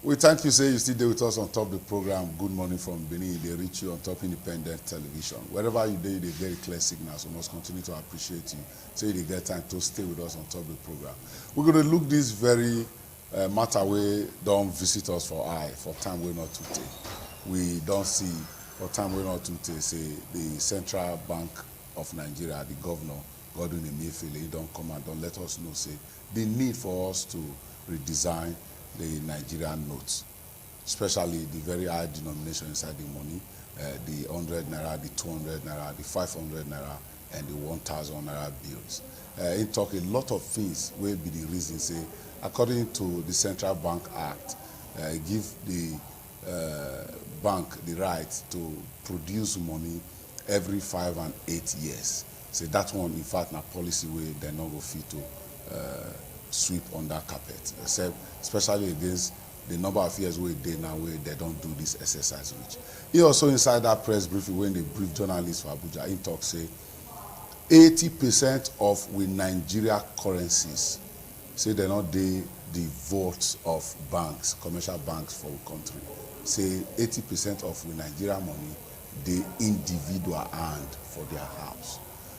We thank you, say you still there with us on top the program. Good morning from Benin. They reach you on top independent television. Wherever you do, they very clear signals. We must continue to appreciate you. So you get time to stay with us on top the program. We're going to look this very matter where don't visit us for eye, for time we're not to take. We don't see, for time we're not to take, say the Central Bank of Nigeria, the governor, Godwin Emefiele, he don't come and don't let us know, say, the need for us to redesign the Nigerian notes, especially the very high denomination inside the money, the 100 naira, the 200 naira, the 500 naira, and the 1,000 naira bills. He talk a lot of things will be the reason, say, according to the Central Bank Act, give the bank the right to produce money every 5 and 8 years. So that one, in fact, na policy where they're not going fit to sweep under carpet, except especially against the number of years where they now where they don't do this exercise. Which he also inside that press briefing when they brief journalists for Abuja, he talk say 80% of with Nigeria currencies say they're not the votes of banks, commercial banks for the country. Say 80% of with Nigeria money, the individual hand for their house.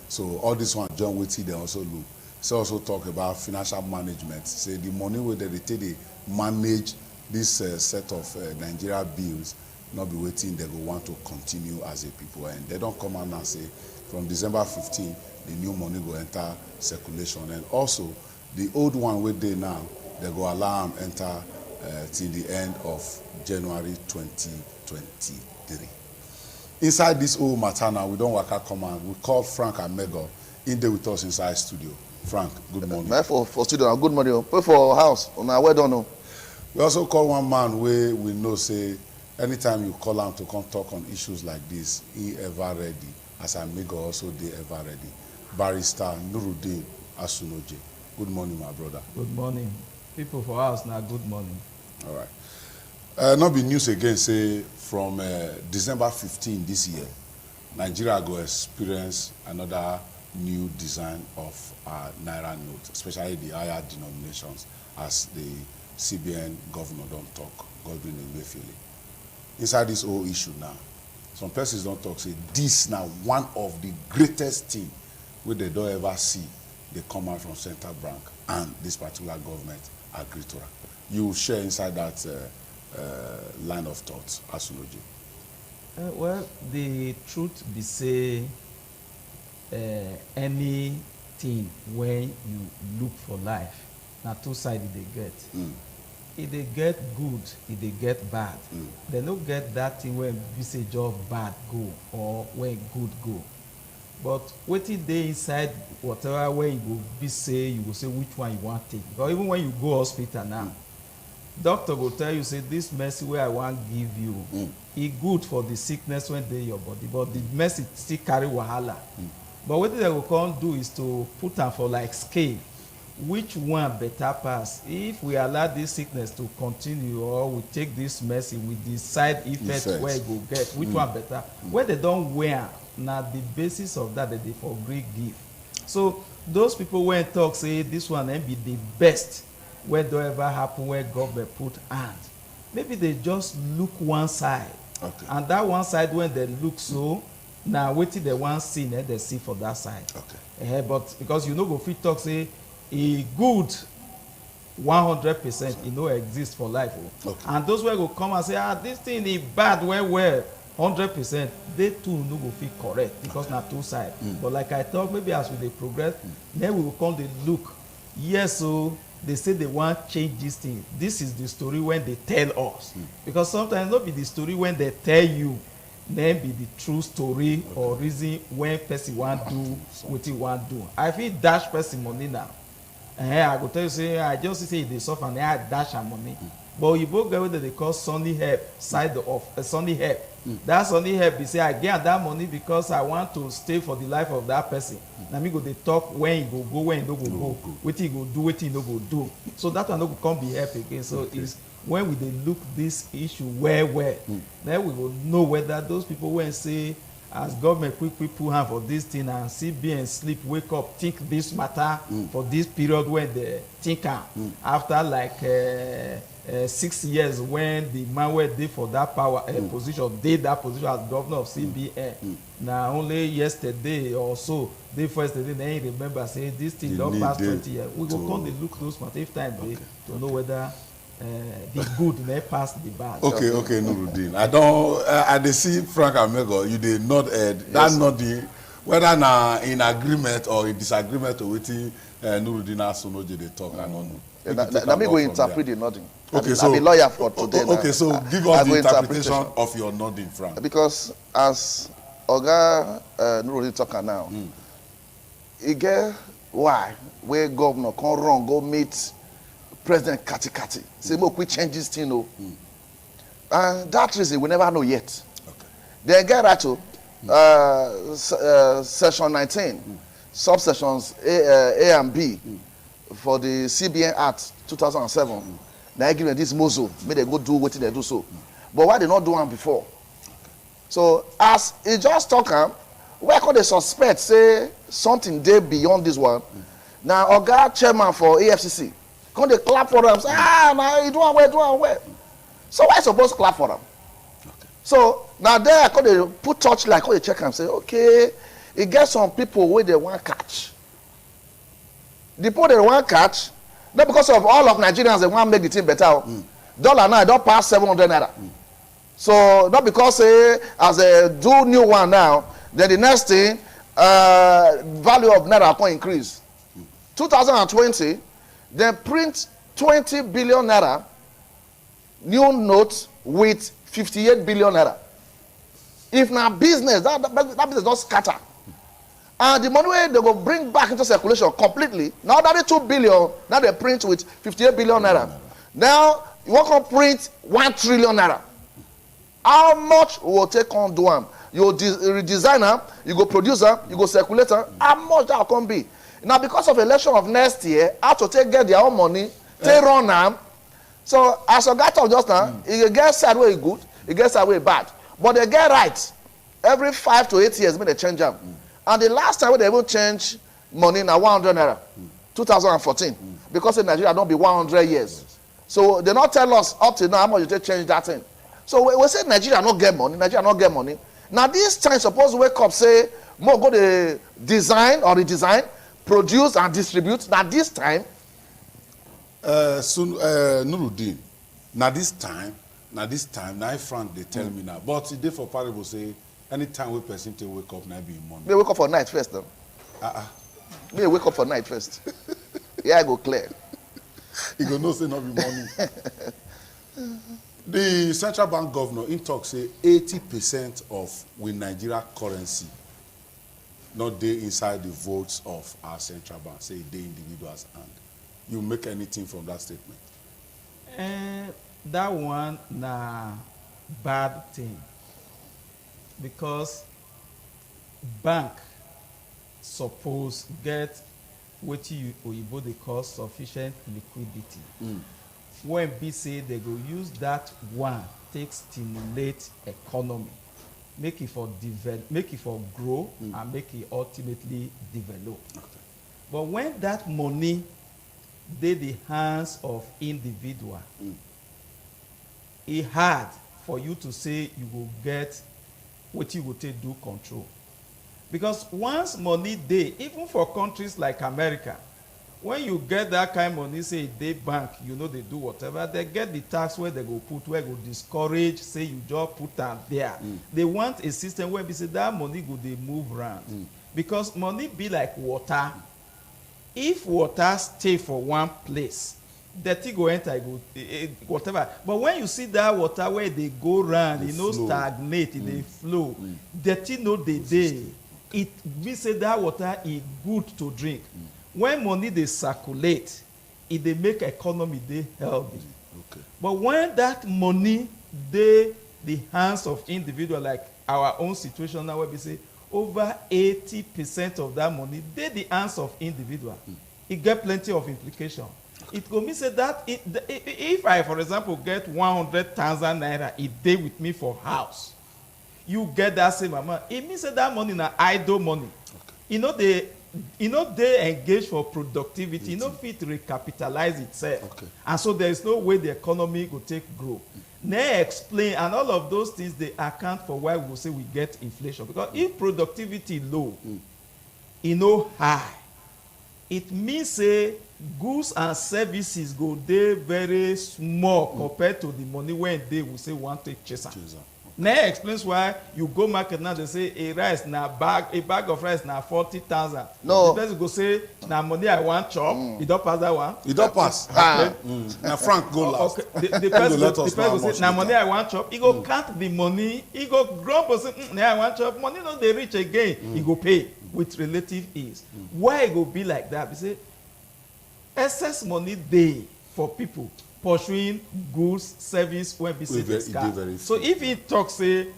So all this one, John Whitty, they also look. So also talk about financial management. Say the money where they take, they manage this set of Nigeria bills, not be waiting, they go want to continue as a people. And they don't come out and say, from December 15, the new money go enter circulation. And also, the old one where they now, they go allow them enter till the end of January 2023. Inside this old matter now, we don't work out command. We call Frank and Mego in there with us inside studio. Frank, good morning. For studio, good morning. Pray for our house. On our way, don't know. We also call one man where we know, say, anytime you call him to come talk on issues like this, he ever ready. As I Mego also, they ever ready. Barrister Nuruddin Asunoje. Good morning, my brother. Good morning. People for us now, good morning. All right. Not be news again, say, from December 15 this year, Nigeria will experience another new design of our NAIRA note, especially the higher denominations, as the CBN governor don't talk, Godwin Emefiele. Inside this whole issue now, some persons don't talk, say, this now one of the greatest things where they don't ever see they come out from Central Bank and this particular government agree to it. You share inside that line of thoughts, Asunoji. Well, the truth be say, anything when you look for life, now two sides they get. If they get good, if they get bad. They don't get that thing when we say just bad go or when good go. But waiting day inside whatever way you go be say, you will say which one you want to take. Because even when you go hospital now, doctor will tell you, say, this medicine where I want give you, it good for the sickness when they your body, but the medicine still carry wahala. But what they will come do is to put them for like scale. Which one better pass? If we allow this sickness to continue or we take this medicine with the side effect where it go get, which one better? Where they don't wear, now the basis of that they for great give. So those people when talk say this one then be the best where do ever happen where government put hand. Maybe they just look one side. Okay. And that one side when they look so, now wait till they want see, then they see for that side. Okay. But because you know go fit talk say a good 100% it no exist for life. Okay. And those where go come and say, this thing is bad well 100%, they too no go fit correct because na two sides. But like I talk, maybe as we dey progress, then we will come dey look. Yes, so they say they want change this thing. This is the story when they tell us. Because sometimes not be the story when they tell you, then be the true story or reason when person want do what he want do. I feel dash person money now. I go tell you, say, I just say they suffer and I dash her money. But you both get what they call sunny help, side of sunny help. That sunny help, you say, I get that money because I want to stay for the life of that person. Now me go they talk when he go, when he no go, what he go do, what he no go do. So that one no go come be help again. So it's when we they look this issue where, then we will know whether those people when say, as government quick put hand for this thing and CBN sleep, wake up, think this matter for this period when they think after like 6 years when the man wey dey for that power position dey that position as governor of CBN. Na only yesterday or so day first day na him remember say this thing don pass 20 years. We go come dey look those matter if time dey to know whether the good na pass the bad. Okay, Nuruddin. I dey see Frank Amego, you dey nod head. That nodding, whether na in agreement or in disagreement to wetin Nuruddin Asunoje dey talk, I don't know. Let me go interpret the nodding. Okay, I'm a lawyer for today. Okay, so give us the interpretation of your nodding, Frank. Because as Oga Nuruddin talking now, he get why where governor come run go meet President Kati. Say, look, we change this thing, no. And that reason we never know yet. Okay. They get right to section 19, subsections A and B for the CBN Act 2007. They give them this muzzle, may they go do what they do so. But why they not do one before? So as he just talking, where could they suspect say something there beyond this one? Now Oga chairman for AFCC, come they clap for them, say, now you do well. So why supposed to clap for them? Okay. So now there could they put touch like they check and say, okay, it gets some people where they want catch. The people they want catch, not because of all of Nigerians they want to make the team better. Dollar now don't pass 700 naira. So not because as a do new one now, then the next thing value of naira can increase. 2020, they print 20 billion naira new notes with 58 billion naira. If now business, that business don't scatter. And the money they go bring back into circulation completely. Now that 2 billion, now they print with 58 billion naira. Now you want to print 1 trillion naira. How much will take on do them? You redesigner, you go producer, you go circulator. How much that can be? Now because of election of next year, how to get their own money, they run them. So as a guy talk just now, it gets side way good, it gets side way bad. But they get right. Every 5 to 8 years, when they change them. And the last time when they will change money now 100 naira, 2014, because in Nigeria don't be 100 years. So they not tell us up to now how much they change that thing. So we say Nigeria not get money, Nigeria not get money. Now this time suppose wake up say more go to design or redesign, produce and distribute. Now this time, Nuruddin, now this time, now Frank they tell me now. But today for parable say anytime we person to wake up now be morning. they wake up for night first though. They wake up for night first. Yeah, I go clear. You go no say not be morning. The central bank governor in talk say 80% of with Nigeria currency not dey inside the votes of our central bank. Say they individuals and you make anything from that statement? That one na bad thing because bank suppose get wetin oyibo dey call sufficient liquidity. When be say they go use that one take stimulate economy, make it for grow and make it ultimately develop. Okay. But when that money dey the hands of individual, e hard for you to say you go get wetin you go take do control. Because once money dey, even for countries like America, when you get that kind of money, say dey bank, you know they do whatever, they get the tax where they go put, where go discourage, say you just put am there. They want a system where we say that money go dey move around. Because money be like water. If water stay for one place, dirty go enter, go whatever. But when you see that water where they go round, e no stagnate, e dey flow, dirty no dey dey. It mean say that water is good to drink. When money dey circulate, e dey make economy dey healthy. Okay. But when that money dey the hands of individual, like our own situation now, where we say over 80% of that money dey the hands of individual, e get plenty of implication. It go mean say that if I, for example, get 100,000 naira, e dey with me for house. You get that same amount. It means that money na idle money. Okay. You know they they engage for productivity, fit recapitalize itself. Okay. And so there is no way the economy will take grow. They explain, and all of those things, they account for why we say we get inflation. Because if productivity low, high, it means say goods and services go dey very small compared to the money when they will say want to chase am. Now explains why you go market now, they say a bag of rice na 40,000. No. The person go say na money I want chop. You don't pass that one. You don't pass. Now Frank go last. Okay. The person go say na money I want chop. He go count the money. He go grumble say na I want chop. Money no dey reach again. He go pay with relative ease. Why it go be like that? We say excess money dey for people pursuing goods, service when business is scarce. So if he talk say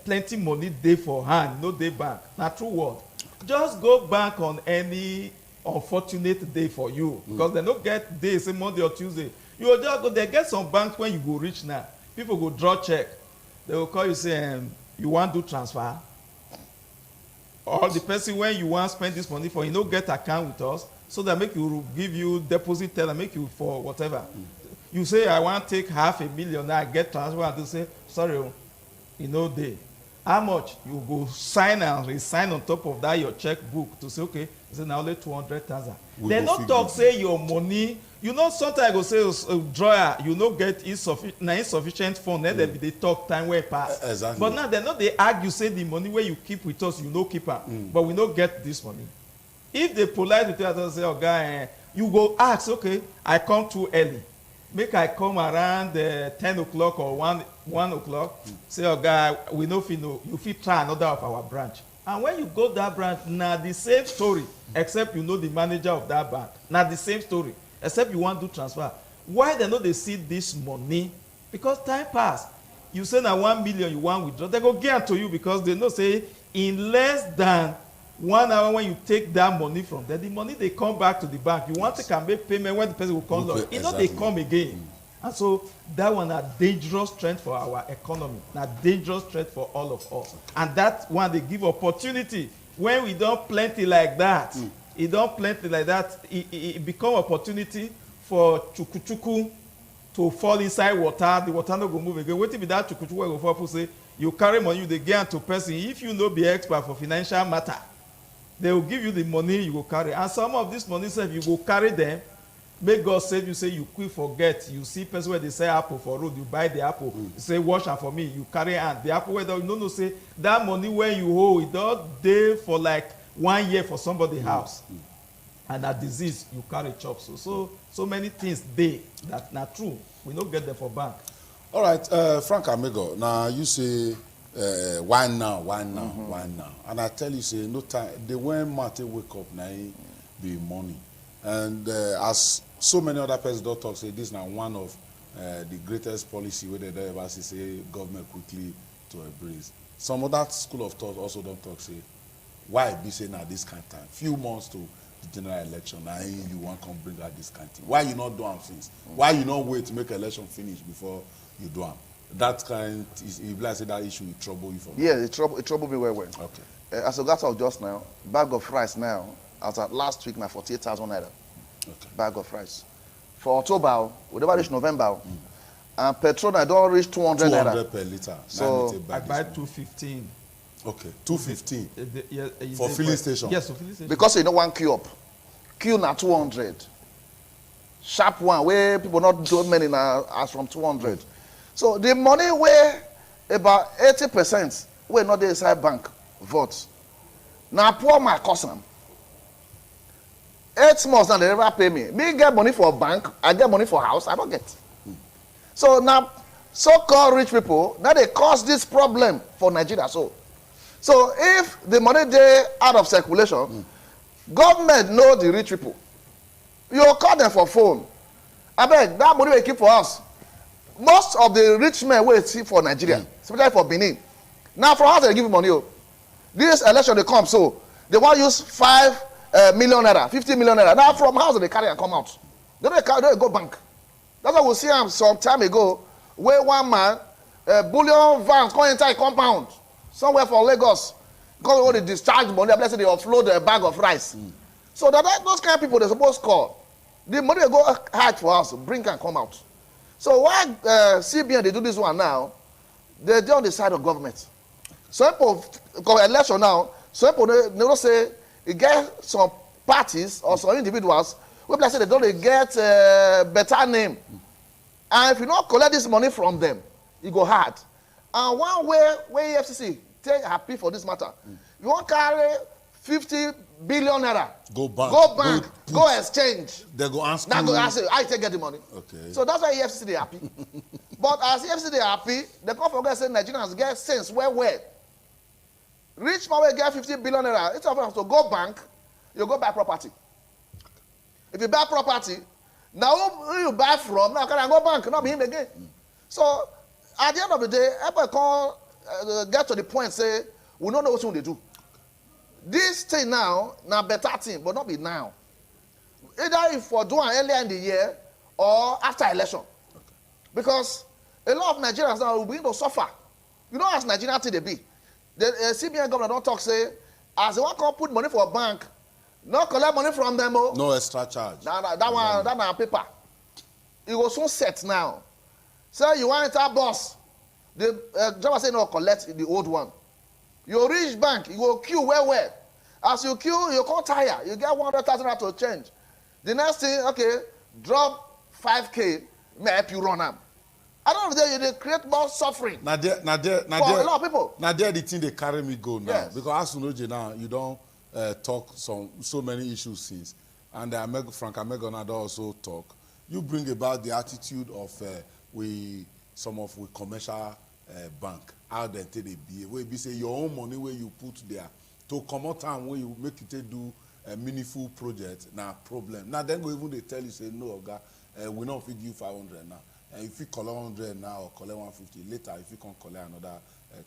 plenty money dey for hand, no dey bank, na true word. Just go bank on any unfortunate day for you, because they no get day say Monday or Tuesday. You go just go there. Get some banks when you go reach now. People go draw check. They will call you say you want do transfer, or the person when you want spend this money for, you no get account with us, so that make you give you deposit, tell and make you for whatever. You say I want take $500,000 now, I get transfer, and they say sorry, dey. How much? You go sign and resign on top of that your checkbook to say okay, you say now only 200,000. They not talk say your money. Sometimes go say drawer, get insufficient fund. Then they talk time where pass. Exactly. But now they argue say the money where you keep with us, keep am. But we no get this money. If they polite with you, say, guy, you go ask, okay, I come too early. Make I come around 10 o'clock or 1 o'clock. Say, guy, we know if you fit try another of our branch. And when you go that branch, now the same story, except the manager of that bank. Now the same story, except you want to transfer. Why they see this money? Because time pass. You say now 1 million you want withdraw, they go get to you because they know say in less than 1 hour when you take that money from there, the money they come back to the bank. You want to make payment when the person will come down. They come again. And so that one a dangerous trend for our economy, a dangerous trend for all of us. And that one they give opportunity when we don't plenty like that. It don't plenty like that. It become opportunity for chukuchuku to fall inside water. The water no go move again. Wait till that chukuchuku go fall. People say you carry money, you they get to person. If you no be expert for financial matter, they will give you the money you go carry. And some of this money, if you go carry them, make God save you, say you quick forget. You see person where they say apple for road, you buy the apple. You say wash am for me, you carry hand. The apple where you no say that money where you hold, it don't dey for like 1 year for somebody's house. And that disease you carry chop. So many things dey that not true. We don't get them for bank. All right, Frank Amigo, now you say why now? And I tell you, say no time. The when Martin wake up now be money. And as so many other persons don't talk, say this now one of the greatest policy where they ever say government quickly to embrace. Some of that school of thought also don't talk, say why be saying now this kind of time? Few months to the general election, now you want to bring out this kind of thing. Why you not do them things? Why you not wait to make election finish before you do them? That kind, if I say that issue, will trouble you for me. Yeah, it trouble me well. Okay. As a gas of just now, bag of rice now, as at last week now, 48,000 naira. Okay. Bag of rice. For October, we never reach November. And petrol now don't reach 200 naira. 200 per liter. So I buy 215. Okay, 215 for they filling station. Yes, for filling station. because you know one queue up. Queue now 200. Sharp one where people not do many now as from 200. So the money where about 80% where not the inside bank votes. Now poor my cousin. 8 months now they never pay me. Me get money for bank, I get money for house, I don't get. So now so-called rich people, now they cause this problem for Nigeria. So if the money they out of circulation, government know the rich people. You call them for phone. I beg that money we keep for us. Most of the rich men will see for Nigeria, especially for Benin. Now from house they give you money. This election they come, so they want to use 5 million naira, 50 million naira. Now from house they carry and come out. They don't go bank. That's why we see him some time ago where one man bullion vans come inside compound somewhere for Lagos. Because when they discharge money, let's say they offload a bag of rice. So those kind of people they're supposed to call. The money they go hide for us, bring and come out. So why CBN they do this one now? They're on the side of government. Some people, because election now, some people they don't say you get some parties or some individuals who say they don't get better name. And if you don't collect this money from them, it go hard. And one way where EFCC take happy for this matter, you want to carry 50 billion naira. Go bank. Go exchange. They go ask now you. go ask you, I take get the money. Okay. So that's why EFCC they happy. But as EFCC they happy, they can't forget say Nigerians get sense where. Rich man will get 50 billion naira. It's of to go bank, you go buy property. If you buy property, now who you buy from, now can I go bank, not be him again. So at the end of the day, everybody can get to the point say, we don't know what they do. This thing now better thing, but not be now. Either if for doing earlier in the year or after election. Because a lot of Nigerians now will begin to suffer. You know as Nigerian thing they be. The CBN governor don't talk say, as they want to put money for a bank, not collect money from them. Oh. No extra charge. That one paper. It was so set now. So you want enter bus. The driver say no, collect the old one. You reach bank, you go queue where. As you queue, you can't tire. You get 100,000 to change. The next thing, okay, drop 5K, may help you run them. I don't know, they create more suffering Now there, for a lot of people. Now there the thing they carry me go now. Yes. Because as you know, now, you don't talk so many issues since. And Frank Amegona also talk. You bring about the attitude of some of we commercial bank. How they take the be. Where you say your own money where you put there to come out time where you make it do a meaningful project. Now problem. Now then go even they tell you say no, we not give you 500 now. And if you collect 100 now or collect 150 later, if you can collect another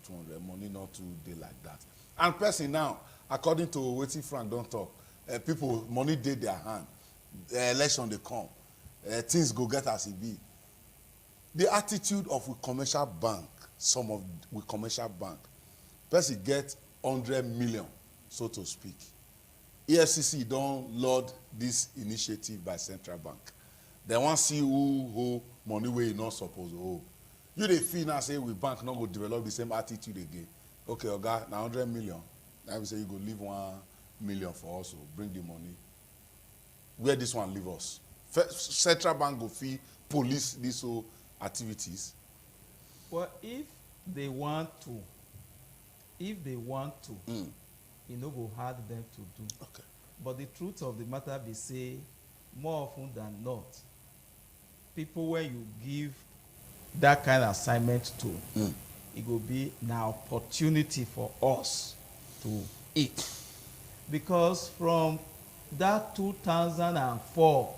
200, money not to day like that. And person now, according to what Frank don't talk, people money dey their hand. Election they come, things go get as it be. The attitude of a commercial bank, some of we commercial bank, person get 100 million, so to speak. EFCC don't laud this initiative by central bank. They want to see who money where you not supposed to hold. You they feel now say we bank not go develop the same attitude again. Okay, Oga, now 100 million. I will say you go leave 1 million for us, so bring the money. Where this one leave us? Central bank go fee police these whole activities. Well, if they want to, you know, go hard them to do. Okay. But the truth of the matter be say, more often than not, people when you give that kind of assignment to, it will be an opportunity for us to eat. Because from that 2004,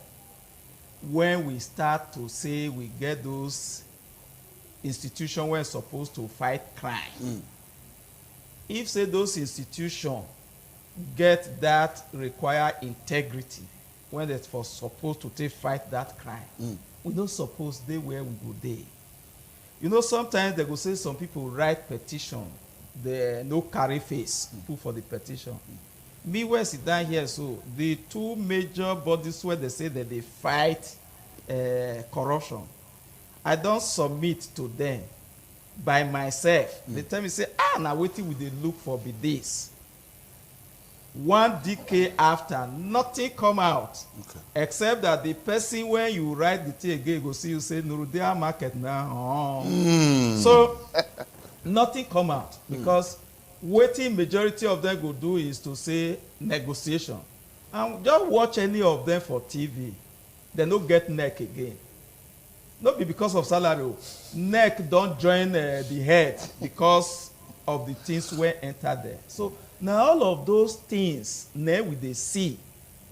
when we start to say we get those institutions where supposed to fight crime, if say those institutions get that require integrity when they're supposed to fight that crime, we don't suppose they where we go there. You know, sometimes they go say some people write petition, they no carry face, put for the petition. Me where sit down here, so the two major bodies where they say that they fight corruption, I don't submit to them by myself. They tell me, say, now waiting with the look for be this. 1 decade after, nothing come out. Okay. Except that the person when you write the thing again go see you say no, they are market now. So nothing come out because waiting majority of them go do is to say negotiation. And just watch any of them for TV, they no get neck again. Not be because of salary. Neck don't join the head because of the things where enter there. So now all of those things now we they see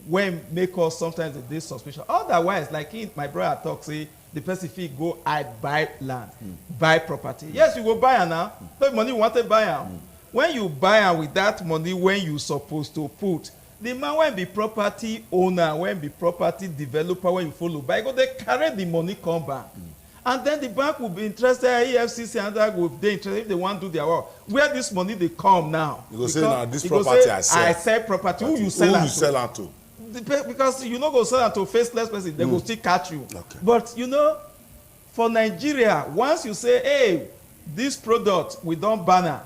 when make us sometimes a day suspicious. Otherwise, like my brother talk, say the person fee go buy land, buy property. Yes, you go buy am now. No money you want to buy am. When you buy am with that money, when you supposed to put, the man when be property owner, when be property developer, when you follow buy, go they carry the money come back. And then the bank will be interested, EFCC and that will be interested if they want to do their work. Where this money they come now? You go say now this property I sell. I sell property. Who you sell am to? Because you no go sell am to faceless person, they go still catch you. Okay. But you know, for Nigeria, once you say, hey, this product we don ban am,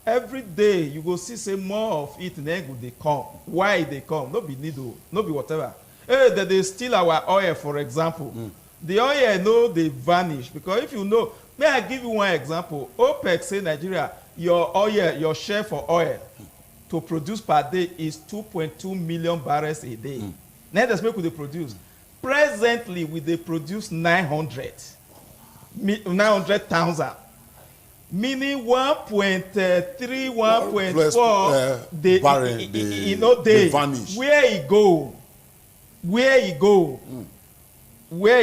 every day you go see say more of it then go dey come. Why they come? No be needle, no be whatever. Hey, that they steal our oil, for example. The oil no dey vanish, because if you know, may I give you one example. OPEC say Nigeria, your oil, your share for oil to produce per day is 2.2 million barrels a day. Now that's what we dey produce. Presently, we dey produce 900,000. Meaning 1.3, 1.4 they vanish. Where e go? Where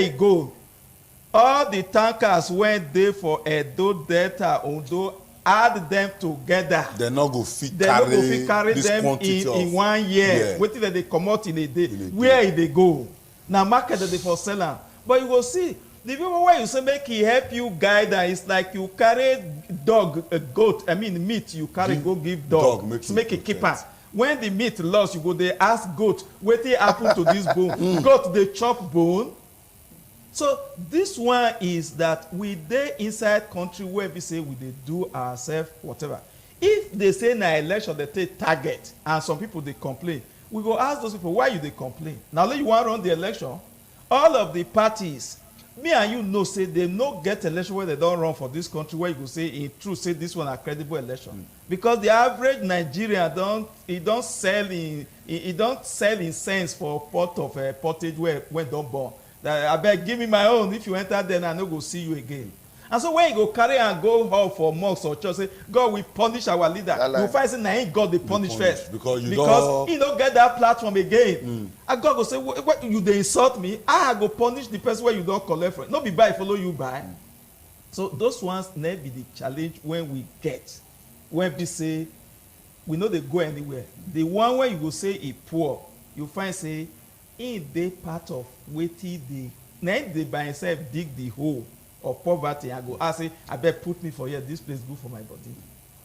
e go? All the tankers went there for Edo, Delta, Ondo, add them together. They no go fit carry them in 1 year. Wetin dem dey comot in a day? Where e dey go? Na market dem dey for sell am. But you go see, the people wey you say make e help you guide am, it's like you carry meat you carry go give dog make e keep am. When the meat lost, you go dey ask goat wetin happen to this bone. Goat dey chop bone. So this one is that we dey inside country where we say we dey do ourselves whatever. If they say na election they take target and some people dey complain, we go ask those people why you dey complain. Na only you wan run the election? All of the parties, me and you know say they no get election where they don run for this country where you go say in truth say this one a credible election. Because the average Nigerian don sell in sense for pot of pottage when don born. That abeg give me my own, if you enter there I no go see you again. And so when you go carry and go home for mosque or church say God will punish our leader, you find say na him God dey punish first, because he no get that platform again. And God go say what you dey insult me, I go punish the person wey you don collect from. No be buy follow you buy. So those ones na be the challenge when we get, when we say we no dey go anywhere. The one where you go say e poor, you find say in dey part of wetin dey na him dey by himself dig the hole of poverty and go ask say abeg put me for here, this place good for my body.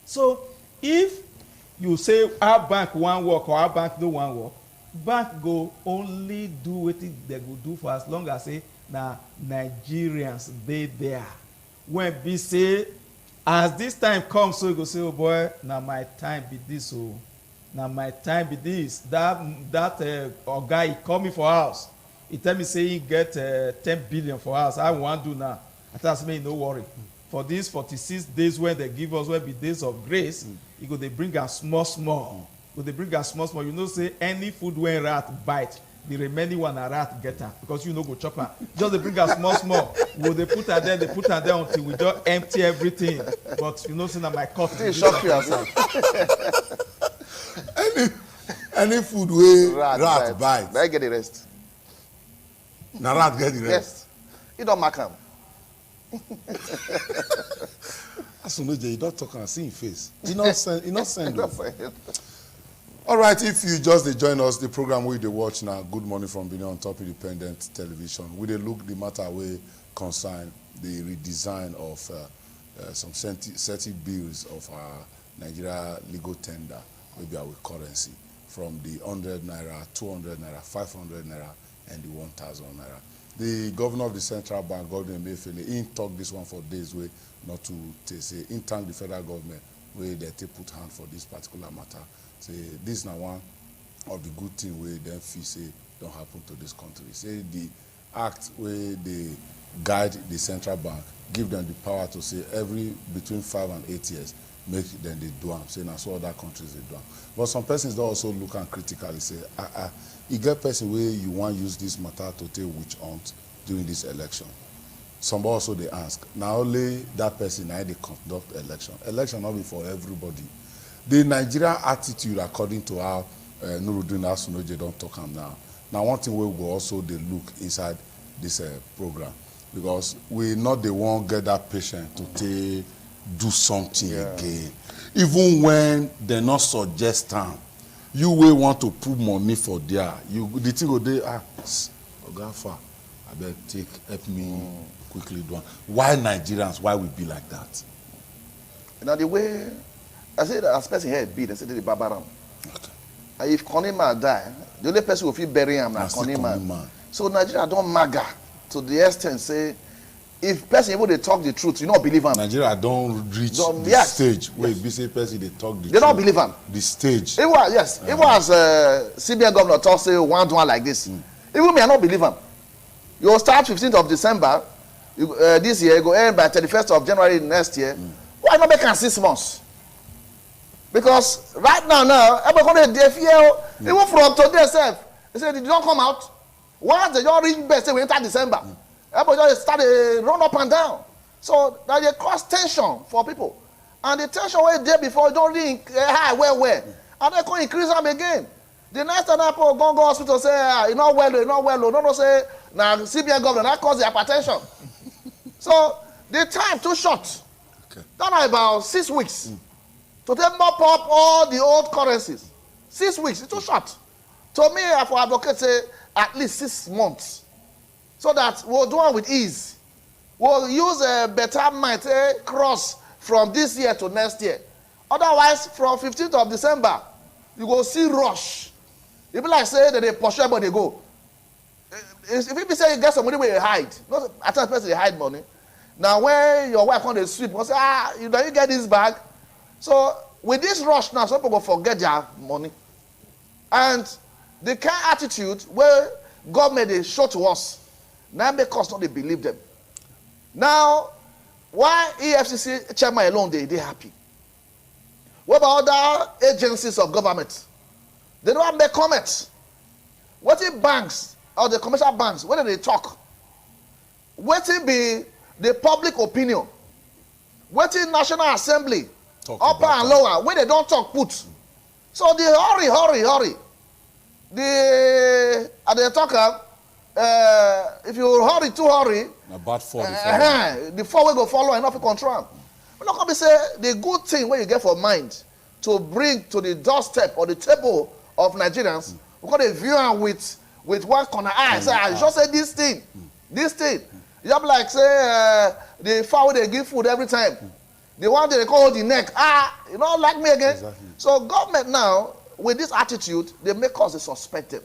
So if you say our bank wan work or our bank no wan work, bank go only do wetin dem go do for as long as say na Nigerians dey there. When be say as this time come, so you go say, oh boy, na my time be this, oh. Na my time be this. That oga, he call me for house. He tell me say he get 10 billion for house. I wan do now. I tell me no worry. For these 46 days when they give us, when be days of grace, he go they bring am small. Go they bring am small. You know say any food when rat bite, the remaining one a rat get am, because you no go chop am. Just they bring am small. Will they put am there? They put am there until we just empty everything. But you know say na my cut. Shock you yourself. Any food wey rat bite, na get the rest. Na rat get the rest. Yes, you don mark am. Asunoje, you don talk am, see him face. He not send. All right, if you just dey join us, the program wey you dey watch now, Good Morning from Benin on Top Independent Television. We dey look the matter wey concern the redesign of some certain bills of our Nigeria legal tender, maybe our currency, from the 100 naira, 200 naira, 500 naira, and the 1,000 naira. The governor of the central bank, Godwin Emefiele, he talk this one for days wey not to say, he thank the federal government where they take put hand for this particular matter. Say this is now one of the good things where them feel say don't happen to this country. Say the act where they guide the central bank, give them the power to say every between 5 and 8 years, make them they do am. Say now so other countries they do am. But some persons don't also look and critically say, you get person where you want use this matter to take witch hunt during this election. Some also they ask, now only that person now they conduct election. Election not be for everybody. The Nigerian attitude, according to how Nuruddin Asunoje don't talk am now. Now one thing we will also they look inside this program, because we not the one get that patient to do something again, even when they not suggest time. You will want to put money for there. You the thing go dey Ogafa, I bet take help me quickly do am. Why Nigerians, why we be like that? Now the way, I say that as person here be, they say the Babaram. Okay. And if Konima die, the only person who feel bury him na Konima. So Nigeria don't maga to the extent say, if person able to talk the truth, you not believe him. Nigeria don't reach the yes, stage where yes. be say person they talk the truth. They don't believe him. The stage. It was, yes, it was CBN governor talk say one like this. Even me, I don't believe him. You will start 15th of December, this year, go end by 31st of January next year. Why not make it 6 months? Because right now, everybody they fear, even from today itself, they say they don't come out. Once they don't reach best, we enter December. Everybody just start run up and down. So that they cause tension for people. And the tension was there before, don't really high, where. And they can increase them again. The next time people go to hospital say, you know well, no say, now CBN governor, that cause the hypertension. So the time too short. Okay. Done about 6 weeks. To take mop up all the old currencies. 6 weeks, it's too short. To me, for advocate say, at least 6 months. So that we'll do it with ease. We'll use a better mind cross from this year to next year. Otherwise, from 15th of December, you go see rush. If you like say that they pursue everybody, they go. If people say you get some money where you hide, not at times person they hide money. Now when your wife on the sweep, you say, you get this bag. So with this rush now, some people forget their money. And the kind of attitude where government they show to us, now make us not they believe them. Now, why EFCC chairman alone they happy? What about other agencies of government? They don't make comments. What if banks or the commercial banks, when they talk? What if be the public opinion? What if National Assembly, Talk upper and lower, when they don't talk, put? So they hurry. They talk, if you hurry, too hurry, About 4 the 4 will go follow enough to control. We're not going to say the good thing where you get for mind to bring to the doorstep or the table of Nigerians, we're going to view them with one corner eye. Say, I just say this thing. You have like say the fowl they give food every time. The one they call the neck. You don't like me again. Exactly. So government now, with this attitude, they make us suspect them.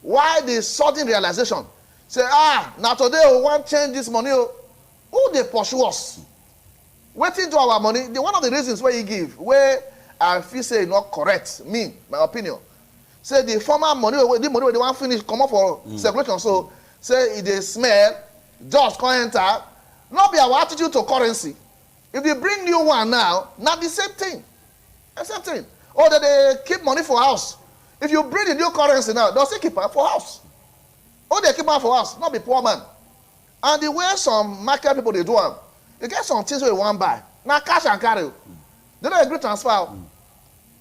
Why the sudden realization? Say, now today we want to change this money. Who they pursue us? Waiting to our money. One of the reasons where you give, where I feel say not correct, my opinion. Say the former money, the money they want finish, come up for circulation. So say if they smell, just can't enter. Not be our attitude to currency. If they bring new one now, not the same thing. The same thing. Or that they keep money for house. If you bring the new currency now, they'll still keep it for house. Or they keep it for house, not be poor man. And the way some market people they do them, you get some things where you want to buy. Now cash and carry. They don't agree transfer.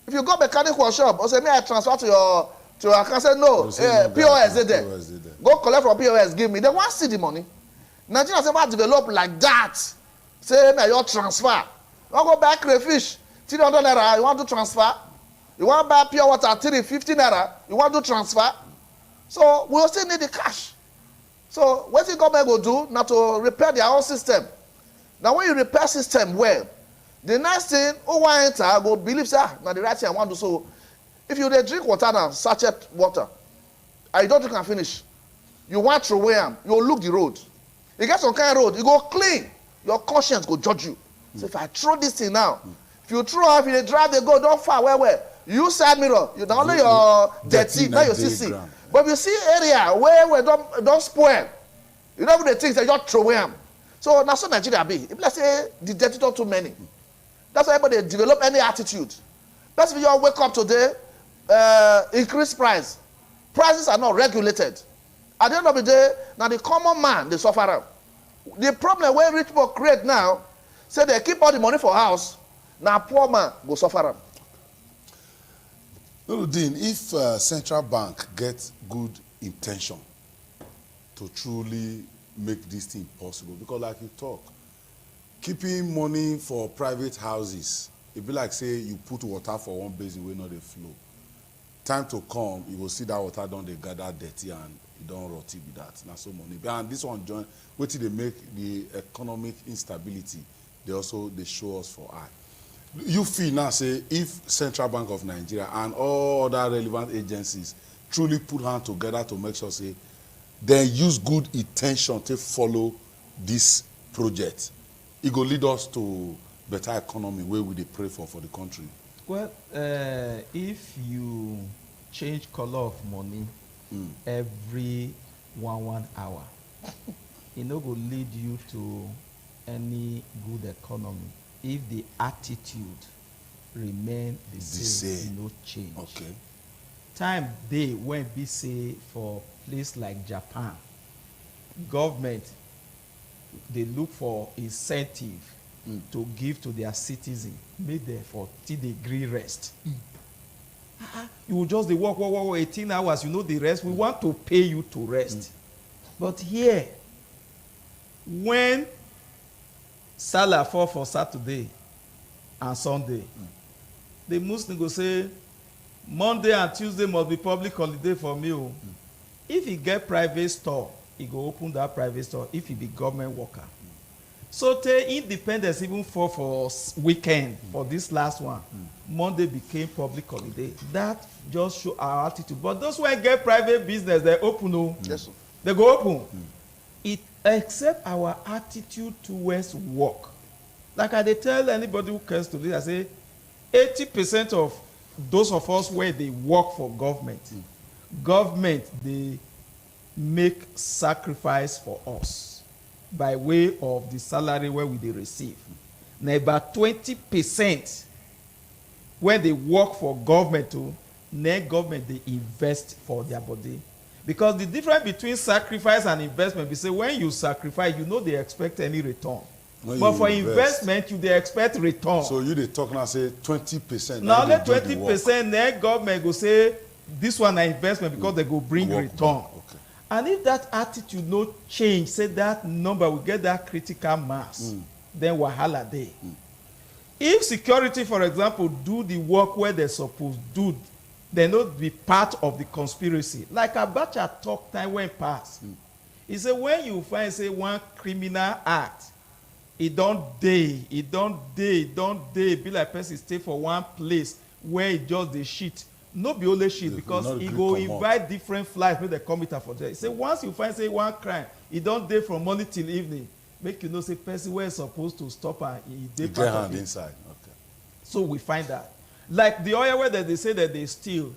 If you go mechanic workshop, or say, may I transfer to your account? Say, no, POS is there. Go collect from POS, give me. They want to see the money. Nigeria say, want to develop like that. Say, may your transfer. You want to go buy crayfish, 300 naira, you want to transfer. You want to buy pure water, 350 naira, you want to transfer. So, we will still need the cash. So, what the government will do, now to repair their own system. Now, when you repair system well, the next thing, who want to enter, go believe, now the right thing I want to do. So, if you drink water now, sachet water, and you don't drink and finish, you want to wear, you look the road. You get some kind of road, you go clean, your conscience go judge you. So, if I throw this thing now, if you throw off, if you drive, they go, don't far, where? You side mirror, you not only your dirty, now you see. But if you see area where don't spoil, you know the things that you just throw away them. So now so Nigeria be. If let's say the dirty not too many. That's why everybody develop any attitude. Let's say you wake up today, increase price. Prices are not regulated. At the end of the day, now the common man they suffer. The problem where rich people create now, say they keep all the money for house, now poor man go suffer. Dean, if central bank gets good intention to truly make this thing possible, because like you talk, keeping money for private houses, it be like say you put water for one basin where not they flow. Time to come, you will see that water don't they gather dirty and e don rot be that. Na so money. And this one join wetin dey make the economic instability dey also dey show us for eye. You feel now say if Central Bank of Nigeria and all other relevant agencies truly put hand together to make sure say dem use good in ten tion to follow this project, e go lead us to better economy wey we dey pray for the country. Well, if you change color of money every 1 hour, e no go lead you to any good economy if the attitude remain the same, no change. Okay. Time dey when be say for place like Japan, government dey look for incentive to give to their citizens, make them for till they gree rest. You will just dey work 18 hours, you know the rest. We want to pay you to rest. But here, when Salah fall for Saturday and Sunday, the Muslim go say Monday and Tuesday must be public holiday for me. If he get private store, he go open that private store. If he be government worker, so the independence even fall for weekend for this last one. Monday became public holiday. That just show our attitude. But those who get private business, they open. Yes, sir. They go open. It except our attitude towards work. Like I dey tell anybody who cares to this, I say 80% of those of us where they work for government, government they make sacrifice for us by way of the salary where we dey receive. Now about 20% when they work for government too, now government they invest for their body. Because the difference between sacrifice and investment be say when you sacrifice, you know they expect any return. When but for invest, investment, you they expect return. so you dey talk now say 20%. Now only 20%, then government go say this one an investment because they go bring Work return. back. Okay. And if that attitude no change, say that number will get that critical mass, then wahala dey. If security, for example, do the work where they suppose do, they not be part of the conspiracy. Like Abacha talk time when pass. He say when you find say one criminal act, it don't dey, be like person stay for one place where it just dey shit. No be only shit because he go invite different flights when they come it for there. He say once you find say one crime, it don't dey from morning till evening. Make you know say person where supposed to stop and he dey part of it. Inside. Okay. So we find that. Like the oil where they say that they steal,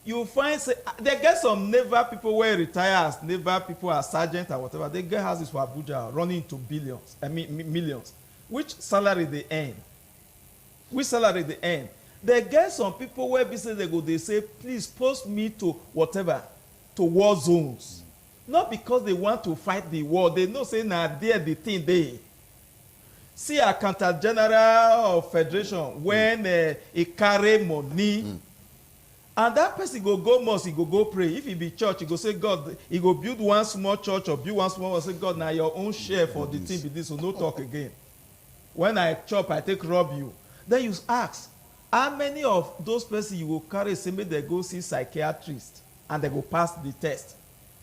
you find say they get some naval people where retire as naval people as sergeant or whatever. They get houses for Abuja running into billions, I mean millions. Which salary they earn? Which salary they earn? They get some people where they say, please post me to whatever, to war zones. Not because they want to fight the war. They know say now there the thing they. See Accountant General of Federation when he carry money. And that person go mosque, he go pray. If he be church, he go say, God, he go build one small church or build one small one. Say, God, now your own share for the thing be this, so no talk again. When I chop, I take rob you. Then you ask, how many of those persons you will carry, say, maybe they go see psychiatrist and they go pass the test.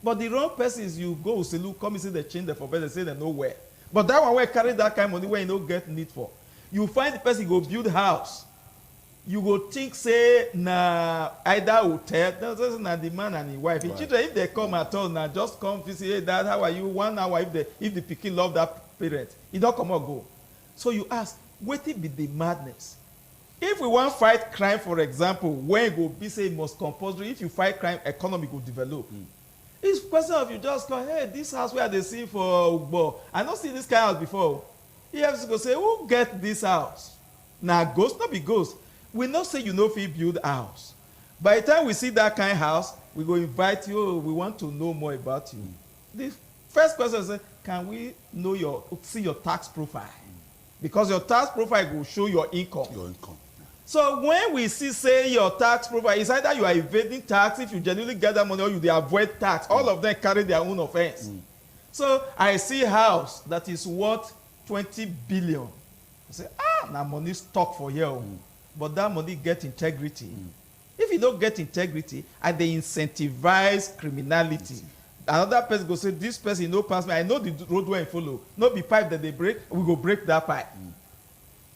But the wrong persons you go, say, look, come and say they change them for better, they say they nowhere. But that one where carry that kind of money where you don't get need for. You find the person go build house. You go think say na either hotel, that's na the man and the wife. Right. Children, if they come at all, now just come visit. Hey, Dad, how are you? 1 hour. If the pikin love that parent, he don't come or go. So you ask, what it be the madness? If we want fight crime, for example, when it go be say it must compulsory. If you fight crime, economy will develop. It's question of you just go, hey, this house where they see for Ugbo, I don't see this kind of house before. You have to go say, who get this house? Now ghost, not be ghost. We not say you know if you build a house. By the time we see that kind of house, we go invite you. We want to know more about you. The first question is, can we know see your tax profile? Because your tax profile will show your income. Your income. So when we see say your tax profile, it's either you are evading tax if you genuinely get that money, or you dey avoid tax. All of them carry their own offense. So I see house that is worth 20 billion. I say, now money stock for here. But that money get integrity. If you don't get integrity, and they incentivize criminality, another person go say this person no pass me, I know the road wey he follow, no be pipe that they break, we go break that pipe.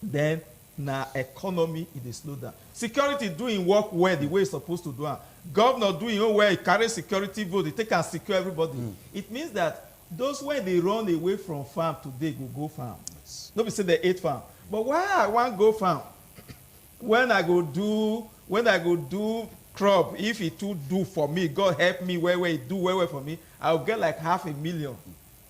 Then na economy e dey slow down. Security doing work well the way e suppose to do am. Governor doing own well, he carry security vote, he take and secure everybody. It means that those wey dey run away from farm today go farm. Yes. No be say they hate farm, but why I wan go farm when I go do crop, if e too do for me, God help me well he do well for me, I will get like $500,000.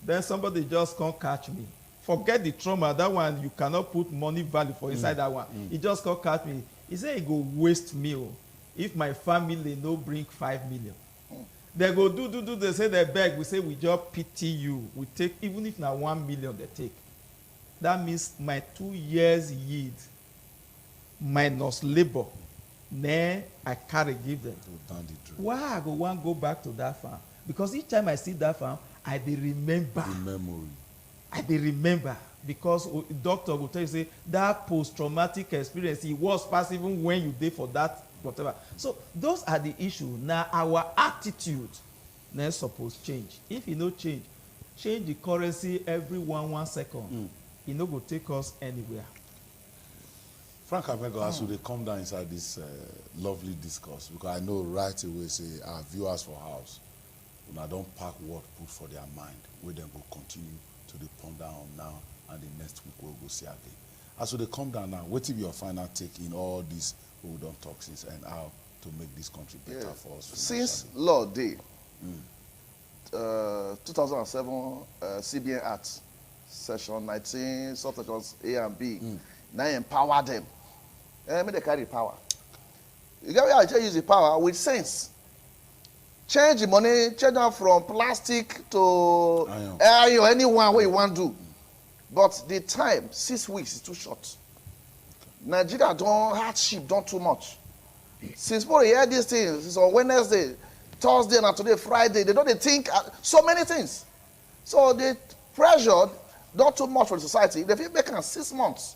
Then somebody just come catch me. Forget the trauma, that one you cannot put money value for inside that one. He just come catch me. He say he go waste me if my family no bring 5 million. They go do, they say they beg, we say we just pity you. We take, even if na 1 million they take. That means my 2 years yield minus labor, then I carry give them. Why I go want go back to that farm? Because each time I see that farm, I dey remember. The memory. I dey remember. Because doctor will tell you, say, that post-traumatic experience, it was past even when you did for that, whatever. So those are the issues. Now our attitude then suppose change. If you no change the currency every 1 second, it no go take us anywhere. Frank Abego, as they come down inside this lovely discourse, because I know right away, say, our viewers for house, when I don't pack what put for their mind, where them go continue to the ponder on now, and the next week we'll go see again. As they come down now, what will be your final take in all this we don't talk since, and how to make this country better for us? Since Law Day, 2007 CBN Act, Section 19, subsections A and B, now empower them. Make they carry power. You get where I use the power with sense. Change the money, change them from plastic to iron, anyone way you want to do. But the time, 6 weeks, is too short. Nigeria don't hardship, don't too much. Since we hear these things, it's on Wednesday, Thursday, and today, Friday, they don't think so many things. So they pressured, not too much for the society. They feel making 6 months.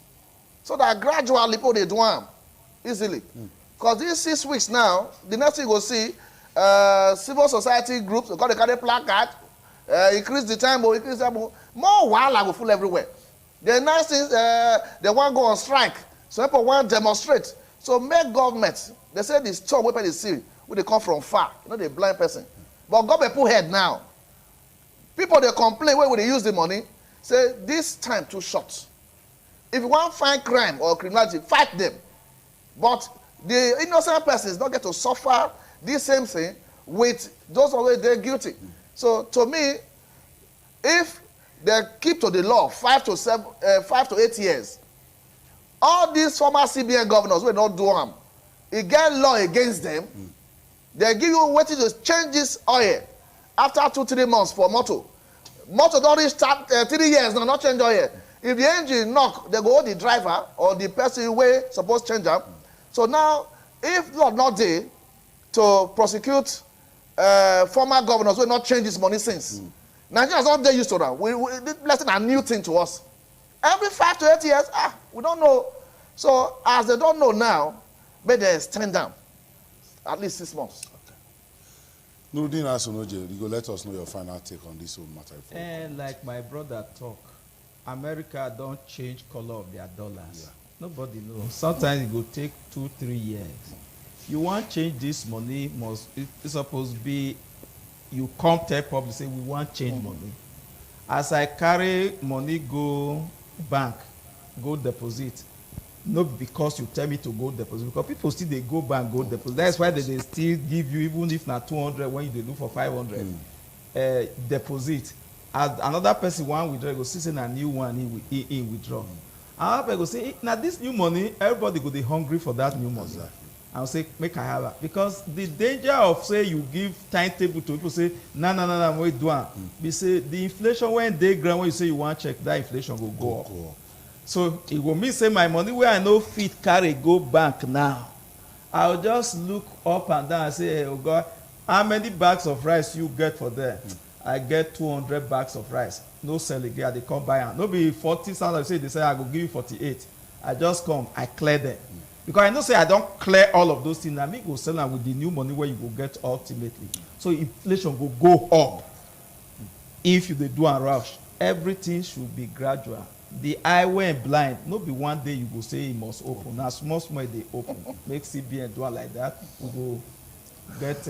So that gradually people they do them easily. Because these 6 weeks now, the next thing you will see, civil society groups, they carry placard, increase the time, increase the time. More while will full everywhere. The next thing, they want to go on strike. So people want to demonstrate. So make government, they say this storm where they see, where they come from far, you know, the blind person. But government put head now. People they complain where they use the money, say this time too short. If you want to find crime or criminality, fight them. But the innocent persons don't get to suffer this same thing with those always they're guilty. So to me, if they keep to the law 5 to 8 years, all these former CBN governors will not do harm. It get law against them. They give you waiting to change this oil after 2-3 months for motor. Motor don't reach 3 years now, not change oil. If the engine knock, they go hold the driver or the person who supposed to change them. So now, if law not there to prosecute former governors who not change this money since, Nigerians not there used to that. This blessing a new thing to us. Every 5 to 8 years, we don't know. So as they don't know now, but they extend them at least 6 months. Okay. Nuruddin Asunoje, you go let us know your final take on this whole matter. And like my brother talk, America don't change color of their dollars. Yeah. Nobody knows. Sometimes it will take 2-3 years. You want to change this money, it's supposed to be, you come tell public, say we want change money. As I carry money go bank, go deposit, not because you tell me to go deposit, because people still they go bank, go deposit. That's why they still give you, even if not 200, when they do for 500, deposit. As another person want withdraw, go see a new one in withdraw. Another person go say, now this new money, everybody go they hungry for that new money. Exactly. I'll say, make I have it. Because the danger of say you give timetable to people say, no, wait, do it. We say the inflation when they ground, when you say you want to check, that inflation will go up. So it will mean say my money where I know fit carry go bank now. I'll just look up and down and say, hey, oh God, how many bags of rice you get for there? I get 200 bags of rice. No sell again, they come buy them. No be 40,000, they say I go give you 48. I just come, I clear them. Because I know say I don't clear all of those things. I me go sell them with the new money where you go get ultimately. So inflation will go up. if you dey do am rush, everything should be gradual. The eye wey blind no be one day you go say e must open, na small small e dey open. Make CBN do am like that, we go get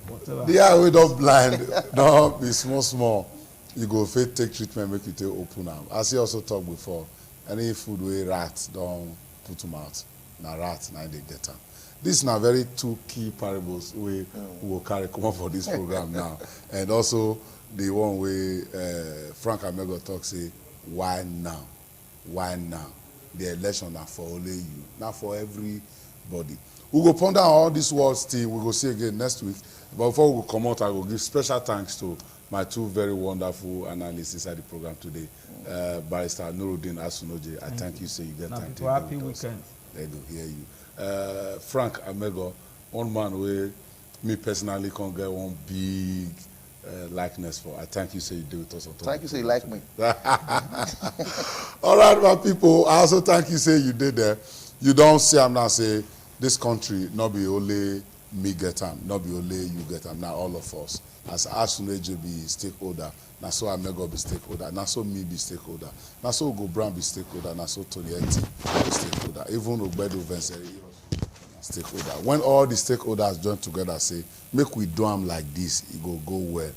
whatever. The eye wey don blind don be small small, you go fit take treatment make you take open am. As you also talk before, any food wey rat don put mouth, na rat na dey get am. This na very two key parables wey we go carry comot for this program now, and also the one wey Frank Amego talk say, why now? Why now? The election na for only you, not for everybody. We go ponder all these words still. We go see again next week. But before we go come out, I will give special thanks to my two very wonderful analysts inside the program today. Barrister Nuruddin Asunoje, I thank you. Say you get time to happy weekend. There you go, hear you. Frank Amego, one man where me personally can get one big likeness for. I thank you. Say you do with us. Thank you. Say you like me. All right, my people. I also thank you. Say you did there. You don't see I'm now say this country not be only me get them, not be only you get them. Now all of us. As Asuneje be stakeholder, now so Amego be stakeholder, now so me be stakeholder, now so Ugo Brown be stakeholder, now so Tony Eti be stakeholder, even Ogbedo Vincere stakeholder. When all the stakeholders join together, say make we do them like this, it go well.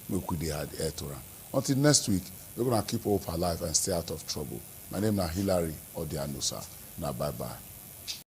Make we dey adhere to them. Until next week, we're gonna keep hope alive and stay out of trouble. My name is Hilary Odianusa. Now bye bye.